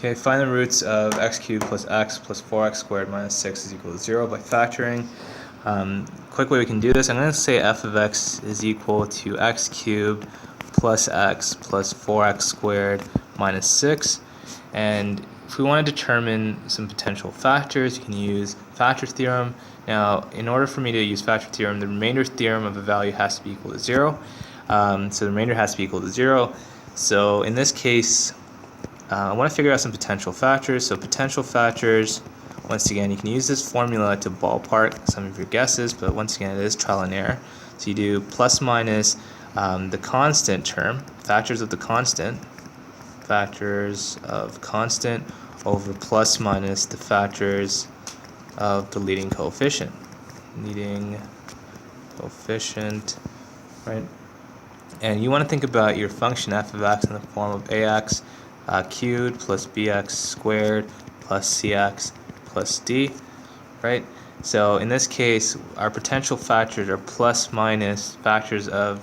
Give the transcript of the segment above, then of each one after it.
Okay, find the roots of x cubed plus x plus 4x squared minus 6 is equal to 0 by factoring. Quick way we can do this, I'm going to say f of x is equal to x cubed plus x plus 4x squared minus 6. And if we want to determine some potential factors, you can use factor theorem. Now, in order for me to use factor theorem, the remainder theorem of a value has to be equal to 0. So the remainder has to be equal to 0. So in this case, I want to figure out some potential factors. So potential factors, once again, you can use this formula to ballpark some of your guesses, but once again, it is trial and error. So you do plus minus the constant term, factors of constant over plus minus the factors of the leading coefficient. Right? And you want to think about your function f of x in the form of ax cubed plus bx squared plus cx plus d, right? So in this case, our potential factors are plus minus factors of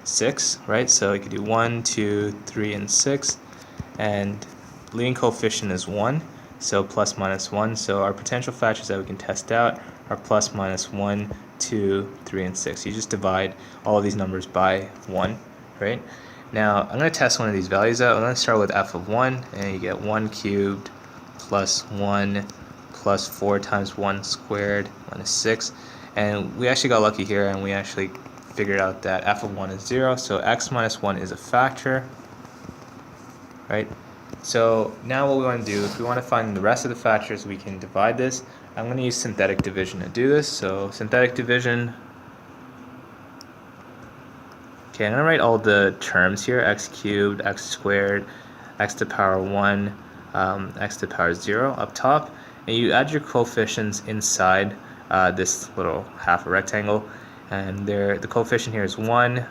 6, right? So you could do 1, 2, 3, and 6, and leading coefficient is 1, so plus minus 1. So our potential factors that we can test out are plus minus 1, 2, 3, and 6. You just divide all of these numbers by 1, right? Now, I'm going to test one of these values out. I'm going to start with f of 1, and you get 1 cubed plus 1 plus 4 times 1 squared minus 6. And we actually got lucky here, and we actually figured out that f of 1 is 0, so x minus 1 is a factor, right? So now what we want to do, if we want to find the rest of the factors, we can divide this. I'm going to use synthetic division to do this. So synthetic division, okay, I'm going to write all the terms here, x cubed, x squared, x to the power 1, x to the power 0 up top, and you add your coefficients inside this little half a rectangle, and the coefficient here is 1,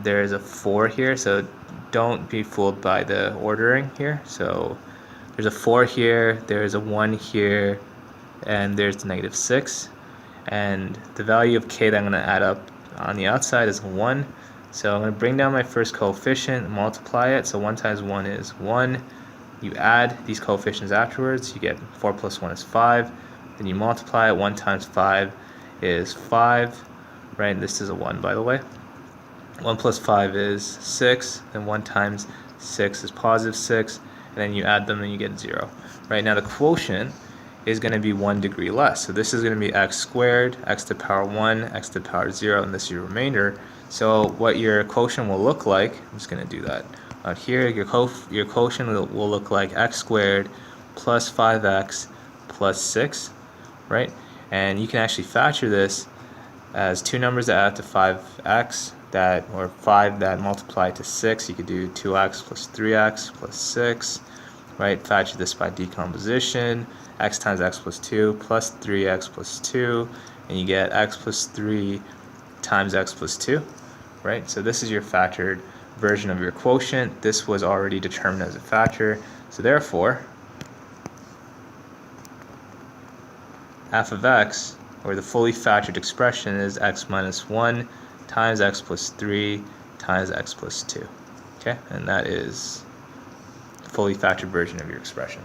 there's a 4 here, so don't be fooled by the ordering here. So there's a 4 here, there's a 1 here, and there's the negative 6, and the value of k that I'm going to add up on the outside is 1. So I'm going to bring down my first coefficient, multiply it. So 1 times 1 is 1. You add these coefficients afterwards, you get 4 plus 1 is 5. Then you multiply it, 1 times 5 is 5, right? And this is a 1, by the way. 1 plus 5 is 6, then 1 times 6 is positive 6, and then you add them and you get 0. Right now the quotient is going to be 1 degree less. So this is going to be x squared, x to the power 1, x to the power 0, and this is your remainder. So what your quotient will look like, I'm just going to do that out here, your quotient will look like x squared plus 5x plus 6, right? And you can actually factor this as two numbers that add to 5x, or 5 that multiply to 6. You could do 2x plus 3x plus 6, right? Factor this by decomposition, x times x plus 2 plus 3x plus 2, and you get x plus 3 times x plus 2, right? So this is your factored version of your quotient. This was already determined as a factor, so therefore f of x, or the fully factored expression, is x minus 1 times x plus 3 times x plus 2. Okay, and that is the fully factored version of your expression.